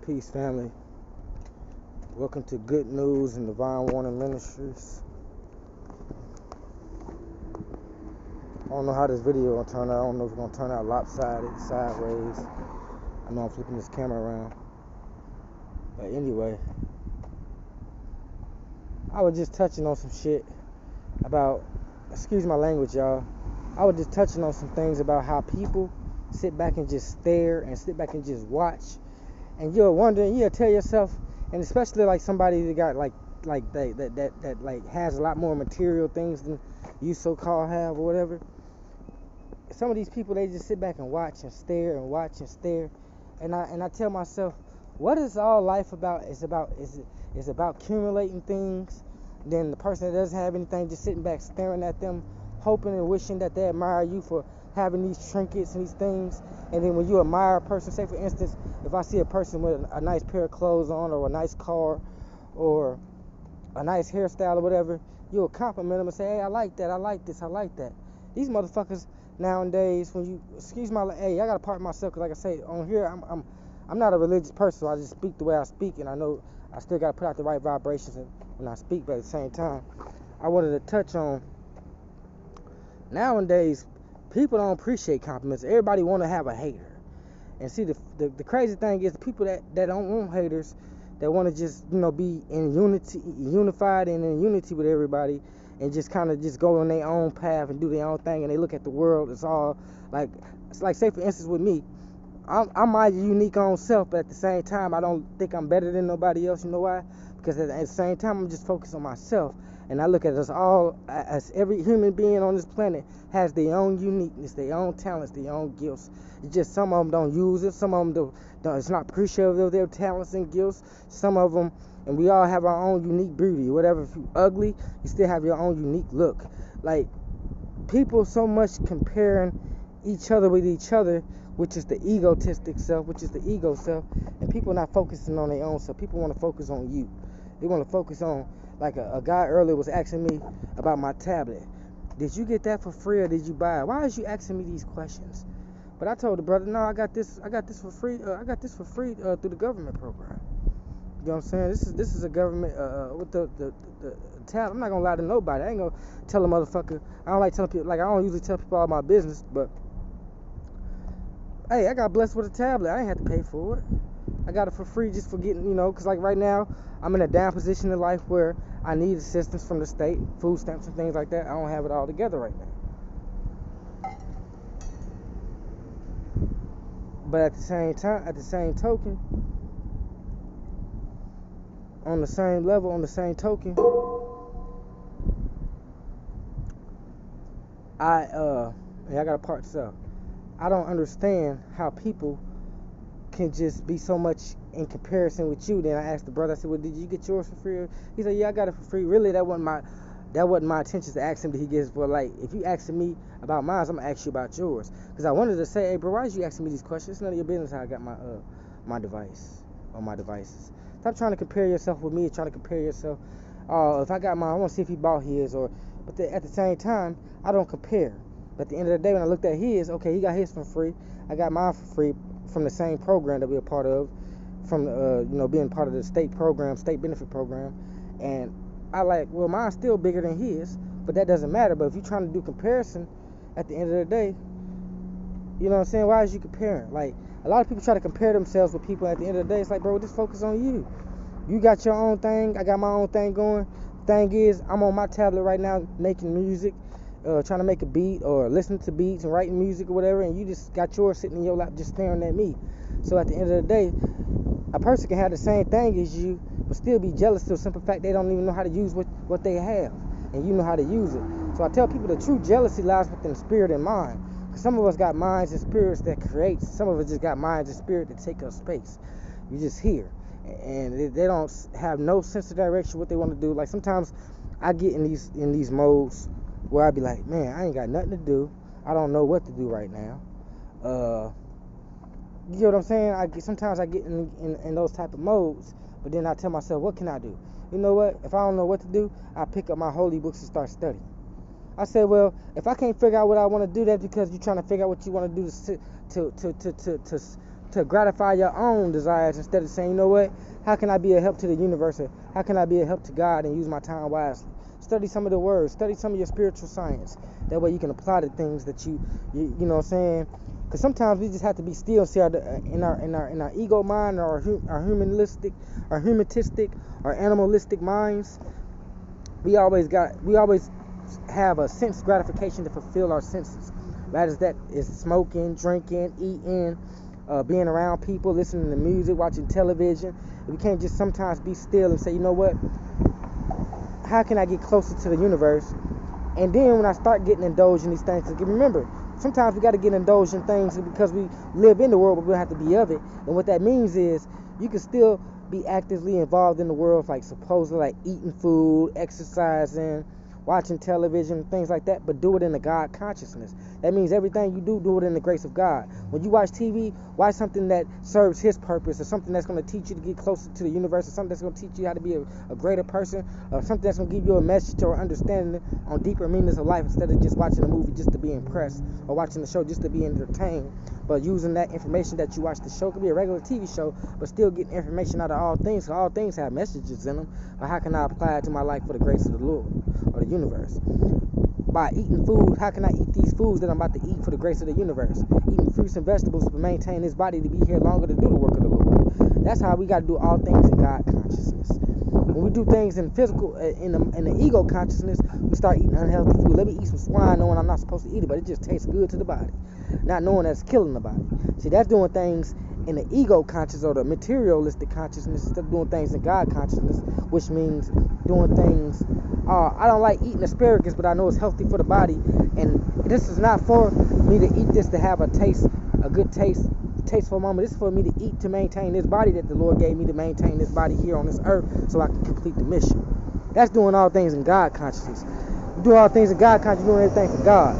Peace, family. Welcome to Good News and Divine Warning Ministries. I don't know how this video will turn out. I don't know if it's going to turn out lopsided, sideways. I know I'm flipping this camera around. But anyway, I was just touching on some shit about, excuse my language, y'all. I was just touching on some things about how people sit back and just stare and sit back and just watch. And you're wondering, you'll tell yourself, and especially like somebody that got like that like has a lot more material things than you so-called have or whatever. Some of these people, they just sit back and watch and stare and watch and stare. And I tell myself, what is all life about? It's about accumulating things. Then the person that doesn't have anything just sitting back staring at them, hoping and wishing that they admire you for having these trinkets and these things. And then when you admire a person, say for instance, if I see a person with a nice pair of clothes on, or a nice car, or a nice hairstyle or whatever, you'll compliment them and say, hey, I like that, I like this, I like that. These motherfuckers nowadays, when you, excuse my, hey, I gotta part myself, because like I say, on here, I'm not a religious person, so I just speak the way I speak, and I know I still gotta put out the right vibrations when I speak, but at the same time, I wanted to touch on, nowadays, people don't appreciate compliments. Everybody want to have a hater. And see, the crazy thing is, the people that don't want haters, that want to just, be in unity, unified and in unity with everybody, and just kind of just go on their own path and do their own thing, and they look at the world, it's like say for instance with me, I'm my unique own self, but at the same time, I don't think I'm better than nobody else. You know why? Because at the same time, I'm just focused on myself. And I look at us all as every human being on this planet has their own uniqueness, their own talents, their own gifts. It's just some of them don't use it. Some of them don't, it's not appreciative of their talents and gifts. Some of them, and we all have our own unique beauty. Whatever, if you ugly, you still have your own unique look. Like, people so much comparing each other with each other, which is the egotistic self, which is the ego self, and people not focusing on their own self. People want to focus on you. They want to focus on, like a guy earlier was asking me about my tablet. Did you get that for free or did you buy it? Why is you asking me these questions? But I told the brother, no, I got this for free. I got this for free through the government program. You know what I'm saying? This is a government with the tablet. I'm not gonna lie to nobody. I ain't gonna tell a motherfucker. I don't like telling people. Like, I don't usually tell people all my business, but hey, I got blessed with a tablet. I ain't have to pay for it. I got it for free just for getting, because like right now, I'm in a down position in life where I need assistance from the state, food stamps and things like that. I don't have it all together right now. But at the same token, on the same level, on the same token, I gotta part this up. I don't understand how people can just be so much in comparison with you. Then I asked the brother, I said, well, did you get yours for free? He said, yeah, I got it for free. Really, that wasn't my intention to ask him that he gets. But like, if you asking me about mine, I'm gonna ask you about yours, because I wanted to say, hey bro, why is you asking me these questions? It's none of your business how I got my device or my devices. Stop trying to compare yourself with me, trying to compare yourself. If I got mine, I want to see if he bought his, but at the same time, I don't compare. But at the end of the day, when I looked at his, okay, he got his for free, I got mine for free from the same program that we're a part of, from being part of the state benefit program, and I like, well, mine's still bigger than his, but that doesn't matter. But if you're trying to do comparison, at the end of the day, you know what I'm saying, why is you comparing? Like, a lot of people try to compare themselves with people. At the end of the day, it's like, bro, just focus on you. You got your own thing, I got my own thing going. Thing is, I'm on my tablet right now making music, trying to make a beat or listening to beats and writing music or whatever, and you just got yours sitting in your lap just staring at me. So at the end of the day, a person can have the same thing as you but still be jealous to the simple fact they don't even know how to use what they have, and you know how to use it. So I tell people the true jealousy lies within spirit and mind, because some of us got minds and spirits that create, some of us just got minds and spirit that take up space. You just here, and they don't have no sense of direction what they want to do. Like, sometimes I get in these modes where I be like, man, I ain't got nothing to do. I don't know what to do right now. You know what I'm saying? Sometimes I get in those type of modes, but then I tell myself, what can I do? You know what? If I don't know what to do, I pick up my holy books and start studying. I said, well, if I can't figure out what I want to do, that's because you're trying to figure out what you want to do to gratify your own desires instead of saying, you know what, how can I be a help to the universe? Or how can I be a help to God and use my time wisely? Study some of the words, study some of your spiritual science. That way you can apply the things that you know what I'm saying? Because sometimes we just have to be still and see in our ego mind, or our humanistic, our humanistic, our animalistic minds. We always have a sense gratification to fulfill our senses. That is smoking, drinking, eating, being around people, listening to music, watching television. We can't just sometimes be still and say, you know what? How can I get closer to the universe? And then when I start getting indulged in these things, remember, sometimes we got to get indulged in things because we live in the world, but we don't have to be of it. And what that means is you can still be actively involved in the world, like supposedly like eating food, exercising, watching television, things like that, but do it in the God consciousness. That means everything you do it in the grace of God. When you watch TV, watch something that serves His purpose, or something that's going to teach you to get closer to the universe, or something that's going to teach you how to be a greater person, or something that's going to give you a message or understanding on deeper meanings of life, instead of just watching a movie just to be impressed, or watching the show just to be entertained. But using that information that you watch, the show could be a regular TV show, but still getting information out of all things. So all things have messages in them. But how can I apply it to my life for the grace of the Lord or the universe? By eating food, how can I eat these foods that I'm about to eat for the grace of the universe? Eating fruits and vegetables to maintain this body to be here longer to do the work of the Lord. That's how we got to do all things in God consciousness. When we do things in physical, in the ego consciousness, we start eating unhealthy food. Let me eat some swine knowing I'm not supposed to eat it, but it just tastes good to the body. Not knowing that's killing the body. See, that's doing things in the ego consciousness or the materialistic consciousness instead of doing things in God consciousness, which means doing things. I don't like eating asparagus, but I know it's healthy for the body, and this is not for me to eat this to have a good tasteful moment. This is for me to eat to maintain this body that the Lord gave me to maintain this body here on this earth, so I can complete the mission. That's doing all things in God consciousness. You do all things in God consciousness, doing everything for God.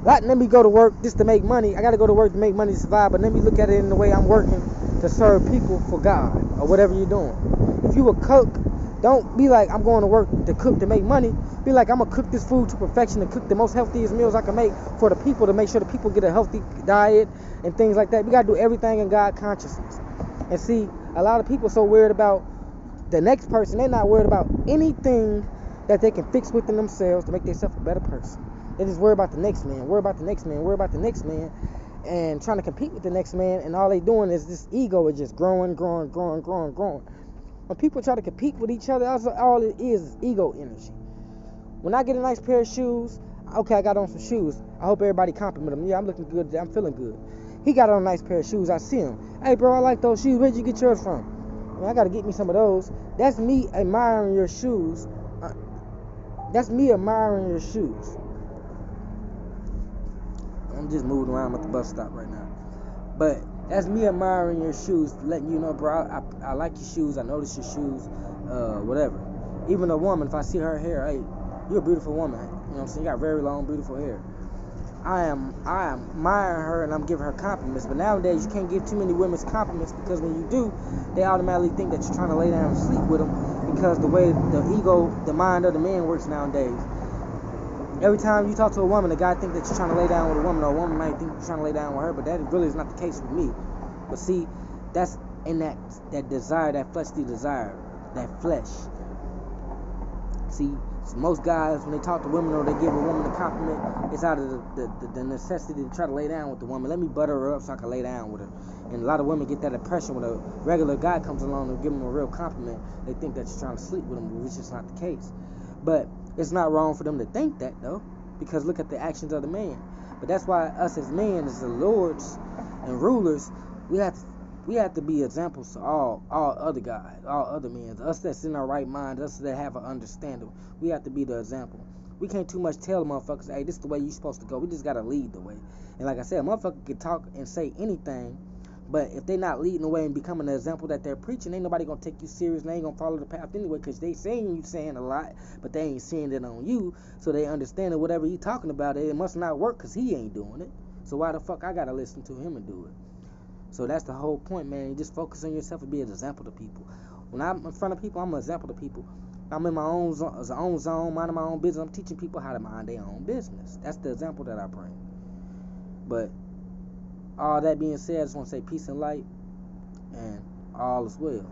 Let me go to work just to make money. I got to go to work to make money to survive, but let me look at it in the way I'm working to serve people for God, or whatever you're doing. If you a cook, don't be like, I'm going to work to cook to make money. Be like, I'm going to cook this food to perfection and cook the most healthiest meals I can make for the people, to make sure the people get a healthy diet and things like that. We got to do everything in God consciousness. And see, a lot of people are so worried about the next person. They're not worried about anything that they can fix within themselves to make themselves a better person. They just worry about the next man, worry about the next man, worry about the next man, and trying to compete with the next man, and all they doing is this ego is just growing. When people try to compete with each other, all it is ego energy. When I get a nice pair of shoes, okay, I got on some shoes. I hope everybody compliment them. Yeah, I'm looking good. I'm feeling good. He got on a nice pair of shoes. I see him. Hey, bro, I like those shoes. Where'd you get yours from? I got to get me some of those. That's me admiring your shoes. That's me admiring your shoes. I'm just moving around at the bus stop right now. But that's me admiring your shoes, letting you know, bro, I like your shoes. I notice your shoes, whatever. Even a woman, if I see her hair, hey, you're a beautiful woman. You know what I'm saying? You got very long, beautiful hair. I am admiring her and I'm giving her compliments. But nowadays, you can't give too many women's compliments, because when you do, they automatically think that you're trying to lay down and sleep with them, because the way the ego, the mind of the man works nowadays. Every time you talk to a woman, the guy think that you're trying to lay down with a woman, or a woman might think you're trying to lay down with her, but that really is not the case with me. But see, that's in that desire, that fleshly desire, that flesh. See, so most guys, when they talk to women or they give a woman a compliment, it's out of the necessity to try to lay down with the woman. Let me butter her up so I can lay down with her. And a lot of women get that impression when a regular guy comes along and give them a real compliment, they think that you're trying to sleep with them, which is not the case. But it's not wrong for them to think that, though, because look at the actions of the man. But that's why us as men, as the lords and rulers, we have to be examples to all other guys, all other men. Us that's in our right mind, us that have an understanding, we have to be the example. We can't too much tell motherfuckers, hey, this is the way you're supposed to go. We just got to lead the way. And like I said, a motherfucker can talk and say anything, but if they not leading the way and becoming the example that they're preaching, ain't nobody gonna take you serious, and they ain't gonna follow the path anyway, because they saying a lot, but they ain't seeing it on you, so they understand that whatever you talking about, it must not work because he ain't doing it. So why the fuck I gotta listen to him and do it? So that's the whole point, man. You just focus on yourself and be an example to people. When I'm in front of people, I'm an example to people. I'm in my own zone, minding my own business. I'm teaching people how to mind their own business. That's the example that I bring. But all that being said, I just want to say peace and light, and all is well.